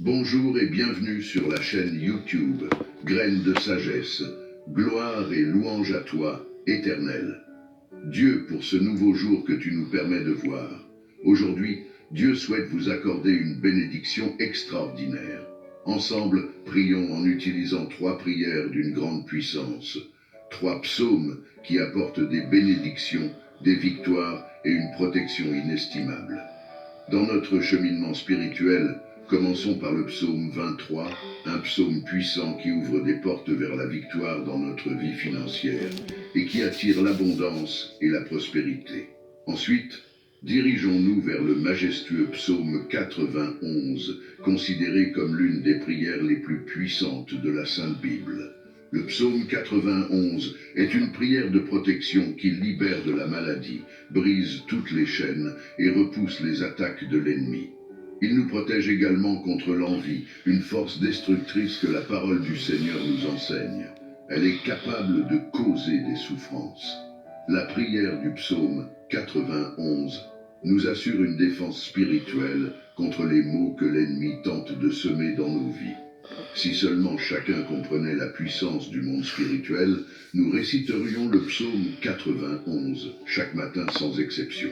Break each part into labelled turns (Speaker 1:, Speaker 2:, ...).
Speaker 1: Bonjour et bienvenue sur la chaîne YouTube, Graines de sagesse, gloire et louange à toi, Éternel. Dieu, pour ce nouveau jour que tu nous permets de voir. Aujourd'hui, Dieu souhaite vous accorder une bénédiction extraordinaire. Ensemble, prions en utilisant 3 prières d'une grande puissance, 3 psaumes qui apportent des bénédictions, des victoires et une protection inestimable. Dans notre cheminement spirituel, commençons par le psaume 23, un psaume puissant qui ouvre des portes vers la victoire dans notre vie financière et qui attire l'abondance et la prospérité. Ensuite, dirigeons-nous vers le majestueux psaume 91, considéré comme l'une des prières les plus puissantes de la Sainte Bible. Le psaume 91 est une prière de protection qui libère de la maladie, brise toutes les chaînes et repousse les attaques de l'ennemi. Il nous protège également contre l'envie, une force destructrice que la parole du Seigneur nous enseigne. Elle est capable de causer des souffrances. La prière du psaume 91 nous assure une défense spirituelle contre les maux que l'ennemi tente de semer dans nos vies. Si seulement chacun comprenait la puissance du monde spirituel, nous réciterions le psaume 91 chaque matin sans exception.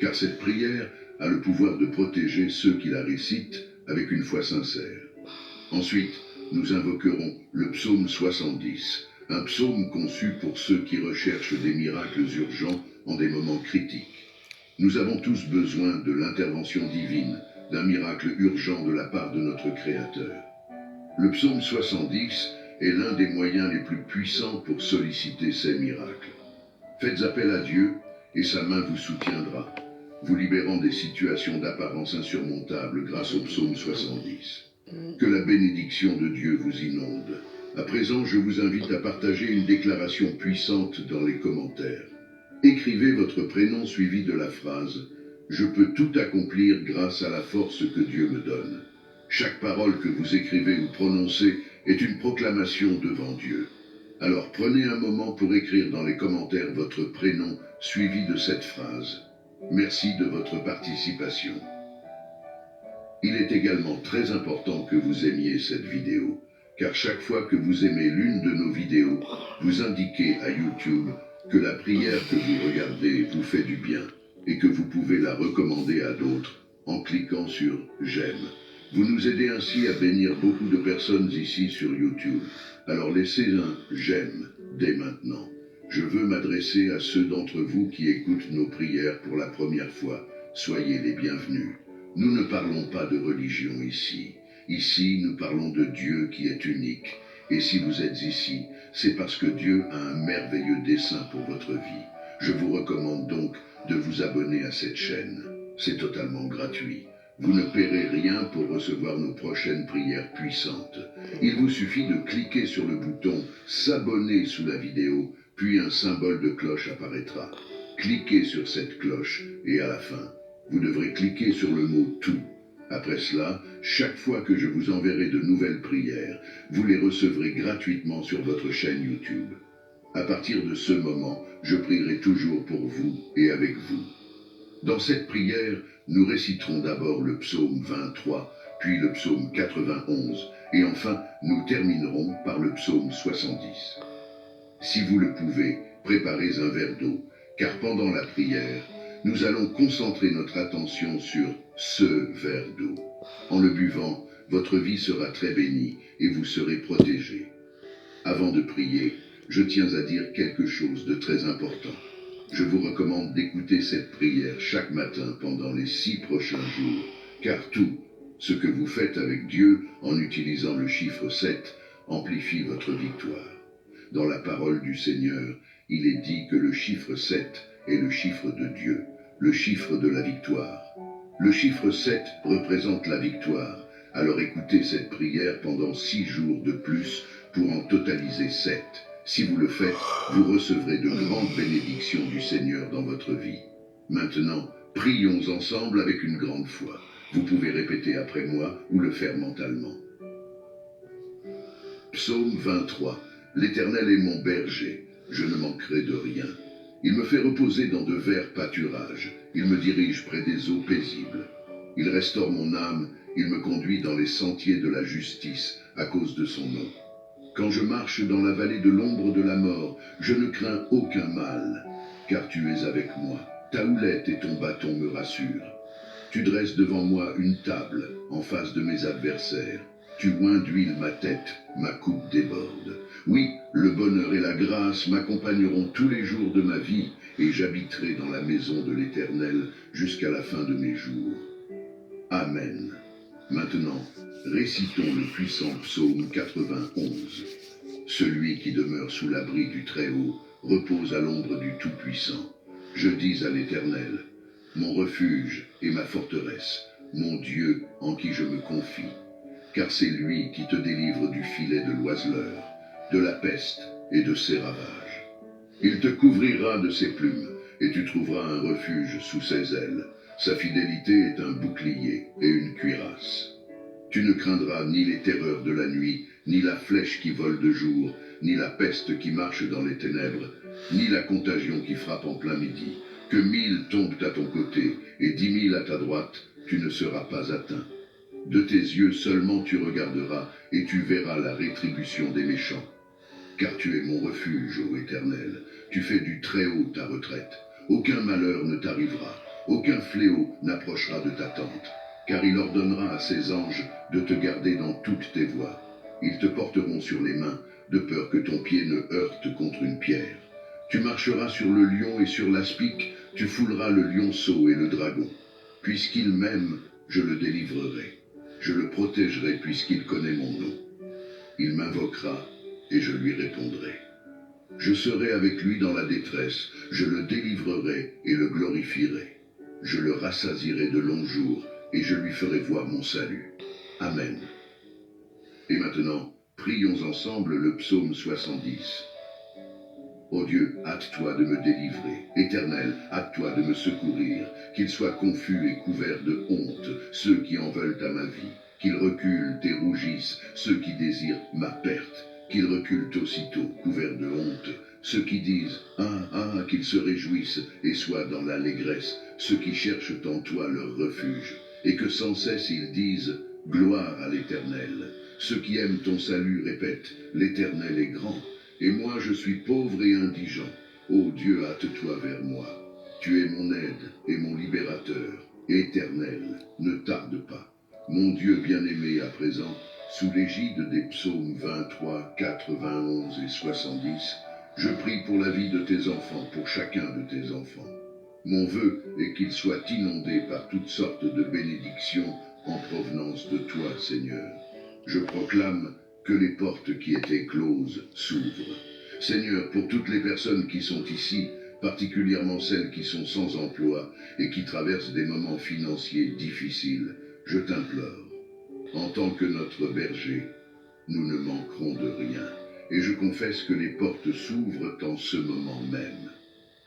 Speaker 1: Car cette prière a le pouvoir de protéger ceux qui la récitent avec une foi sincère. Ensuite, nous invoquerons le psaume 70, un psaume conçu pour ceux qui recherchent des miracles urgents en des moments critiques. Nous avons tous besoin de l'intervention divine, d'un miracle urgent de la part de notre Créateur. Le psaume 70 est l'un des moyens les plus puissants pour solliciter ces miracles. Faites appel à Dieu et sa main vous soutiendra, vous libérant des situations d'apparence insurmontables grâce au psaume 70. Que la bénédiction de Dieu vous inonde. À présent, je vous invite à partager une déclaration puissante dans les commentaires. Écrivez votre prénom suivi de la phrase « Je peux tout accomplir grâce à la force que Dieu me donne ». Chaque parole que vous écrivez ou prononcez est une proclamation devant Dieu. Alors prenez un moment pour écrire dans les commentaires votre prénom suivi de cette phrase. Merci de votre participation. Il est également très important que vous aimiez cette vidéo, car chaque fois que vous aimez l'une de nos vidéos, vous indiquez à YouTube que la prière que vous regardez vous fait du bien et que vous pouvez la recommander à d'autres en cliquant sur « J'aime ». Vous nous aidez ainsi à bénir beaucoup de personnes ici sur YouTube. Alors laissez un « J'aime » dès maintenant. Je veux m'adresser à ceux d'entre vous qui écoutent nos prières pour la première fois. Soyez les bienvenus. Nous ne parlons pas de religion ici. Ici, nous parlons de Dieu qui est unique. Et si vous êtes ici, c'est parce que Dieu a un merveilleux dessein pour votre vie. Je vous recommande donc de vous abonner à cette chaîne. C'est totalement gratuit. Vous ne paierez rien pour recevoir nos prochaines prières puissantes. Il vous suffit de cliquer sur le bouton « S'abonner » sous la vidéo, puis un symbole de cloche apparaîtra. Cliquez sur cette cloche et à la fin, vous devrez cliquer sur le mot « Tout ». Après cela, chaque fois que je vous enverrai de nouvelles prières, vous les recevrez gratuitement sur votre chaîne YouTube. À partir de ce moment, je prierai toujours pour vous et avec vous. Dans cette prière, nous réciterons d'abord le psaume 23, puis le psaume 91, et enfin, nous terminerons par le psaume 70. Si vous le pouvez, préparez un verre d'eau, car pendant la prière, nous allons concentrer notre attention sur ce verre d'eau. En le buvant, votre vie sera très bénie et vous serez protégés. Avant de prier, je tiens à dire quelque chose de très important. Je vous recommande d'écouter cette prière chaque matin pendant les 6 prochains jours, car tout ce que vous faites avec Dieu en utilisant le chiffre 7 amplifie votre victoire. Dans la parole du Seigneur, il est dit que le chiffre 7 est le chiffre de Dieu, le chiffre de la victoire. Le chiffre 7 représente la victoire, alors écoutez cette prière pendant 6 jours de plus pour en totaliser 7. Si vous le faites, vous recevrez de grandes bénédictions du Seigneur dans votre vie. Maintenant, prions ensemble avec une grande foi. Vous pouvez répéter après moi ou le faire mentalement. Psaume 23. L'Éternel est mon berger, je ne manquerai de rien. Il me fait reposer dans de verts pâturages, il me dirige près des eaux paisibles. Il restaure mon âme Il me conduit dans les sentiers de la justice à cause de son nom. Quand je marche dans la vallée de l'ombre de la mort, je ne crains aucun mal, car tu es avec moi. Ta houlette et ton bâton me rassurent. Tu dresses devant moi une table en face de mes adversaires. Tu oins d'huile ma tête, ma coupe déborde. Oui, le bonheur et la grâce m'accompagneront tous les jours de ma vie, et j'habiterai dans la maison de l'Éternel jusqu'à la fin de mes jours. Amen. Maintenant, récitons le puissant psaume 91. Celui qui demeure sous l'abri du Très-Haut repose à l'ombre du Tout-Puissant. Je dis à l'Éternel, mon refuge et ma forteresse, mon Dieu en qui je me confie. Car c'est lui qui te délivre du filet de l'oiseleur, de la peste et de ses ravages. Il te couvrira de ses plumes, et tu trouveras un refuge sous ses ailes. Sa fidélité est un bouclier et une cuirasse. Tu ne craindras ni les terreurs de la nuit, ni la flèche qui vole de jour, ni la peste qui marche dans les ténèbres, ni la contagion qui frappe en plein midi. Que 1000 tombent à ton côté et 10 000 à ta droite, tu ne seras pas atteint. De tes yeux seulement tu regarderas et tu verras la rétribution des méchants. Car tu es mon refuge, ô Éternel, tu fais du Très-Haut ta retraite. Aucun malheur ne t'arrivera, aucun fléau n'approchera de ta tente. Car il ordonnera à ses anges de te garder dans toutes tes voies. Ils te porteront sur les mains, de peur que ton pied ne heurte contre une pierre. Tu marcheras sur le lion et sur l'aspic, tu fouleras le lionceau et le dragon. Puisqu'il m'aime, je le délivrerai. Je le protégerai puisqu'il connaît mon nom. Il m'invoquera et je lui répondrai. Je serai avec lui dans la détresse, je le délivrerai et le glorifierai. Je le rassasierai de longs jours et je lui ferai voir mon salut. Amen. Et maintenant, prions ensemble le psaume 70. Ô Dieu, hâte-toi de me délivrer. Éternel, hâte-toi de me secourir. Qu'ils soient confus et couverts de honte, ceux qui en veulent à ma vie. Qu'ils reculent et rougissent, ceux qui désirent ma perte. Qu'ils reculent aussitôt, couverts de honte, ceux qui disent « Ah, ah », qu'ils se réjouissent et soient dans l'allégresse, ceux qui cherchent en toi leur refuge. Et que sans cesse ils disent « Gloire à l'Éternel ». Ceux qui aiment ton salut répètent « L'Éternel est grand ». Et moi je suis pauvre et indigent. Ô Dieu, hâte-toi vers moi. Tu es mon aide et mon libérateur. Éternel, ne tarde pas. Mon Dieu bien-aimé à présent, sous l'égide des psaumes 23, 91 et 70, je prie pour la vie de tes enfants, pour chacun de tes enfants. Mon vœu est qu'ils soient inondés par toutes sortes de bénédictions en provenance de toi, Seigneur. Je proclame que les portes qui étaient closes s'ouvrent. Seigneur, pour toutes les personnes qui sont ici, particulièrement celles qui sont sans emploi et qui traversent des moments financiers difficiles, je t'implore. En tant que notre berger, nous ne manquerons de rien. Et je confesse que les portes s'ouvrent en ce moment même.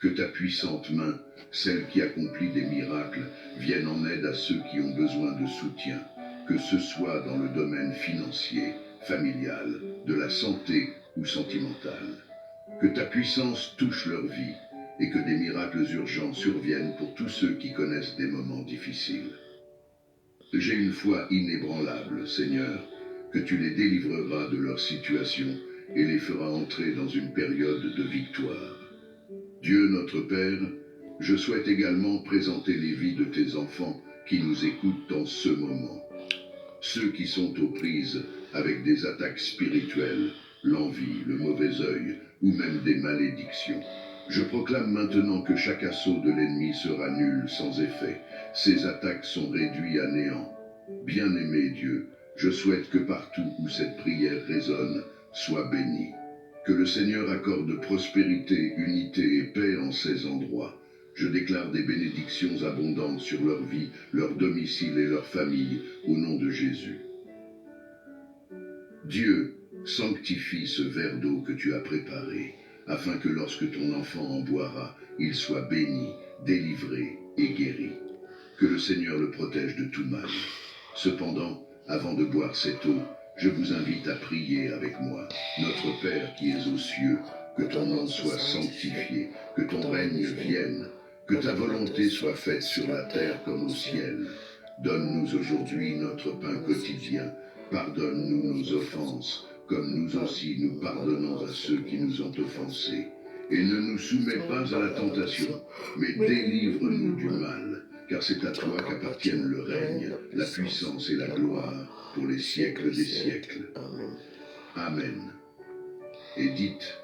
Speaker 1: Que ta puissante main, celle qui accomplit des miracles, vienne en aide à ceux qui ont besoin de soutien, que ce soit dans le domaine financier, familial, de la santé ou sentimentale. Que ta puissance touche leur vie et que des miracles urgents surviennent pour tous ceux qui connaissent des moments difficiles. J'ai une foi inébranlable, Seigneur, que tu les délivreras de leur situation et les feras entrer dans une période de victoire. Dieu notre Père, je souhaite également présenter les vies de tes enfants qui nous écoutent en ce moment. Ceux qui sont aux prises avec des attaques spirituelles, l'envie, le mauvais œil ou même des malédictions. Je proclame maintenant que chaque assaut de l'ennemi sera nul, sans effet. Ces attaques sont réduites à néant. Bien-aimé Dieu, je souhaite que partout où cette prière résonne, soit béni. Que le Seigneur accorde prospérité, unité et paix en ces endroits. Je déclare des bénédictions abondantes sur leur vie, leur domicile et leur famille, au nom de Jésus. Dieu, sanctifie ce verre d'eau que tu as préparé, afin que lorsque ton enfant en boira, il soit béni, délivré et guéri. Que le Seigneur le protège de tout mal. Cependant, avant de boire cette eau, je vous invite à prier avec moi. Notre Père qui es aux cieux, que ton nom soit sanctifié, que ton règne vienne, que ta volonté soit faite sur la terre comme au ciel. Donne-nous aujourd'hui notre pain quotidien. Pardonne-nous nos offenses, comme nous aussi nous pardonnons à ceux qui nous ont offensés. Et ne nous soumets pas à la tentation, mais délivre-nous du mal, car c'est à toi qu'appartiennent le règne, la puissance et la gloire, pour les siècles des siècles. Amen. Et dites,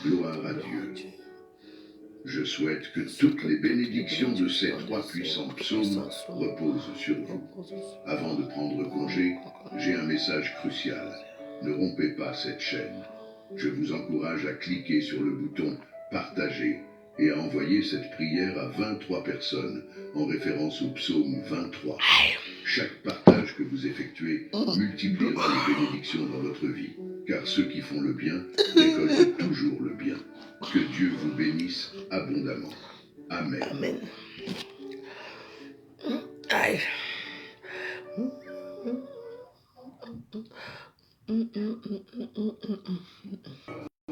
Speaker 1: gloire à Dieu. Je souhaite que toutes les bénédictions de ces 3 puissants psaumes reposent sur vous. Avant de prendre congé, j'ai un message crucial. Ne rompez pas cette chaîne. Je vous encourage à cliquer sur le bouton « Partager » et à envoyer cette prière à 23 personnes en référence au psaume 23. Chaque partage que vous effectuez multipliera les bénédictions dans votre vie, car ceux qui font le bien récoltent toujours le bien. Que Dieu vous bénisse abondamment. Amen.
Speaker 2: Amen. Aïe.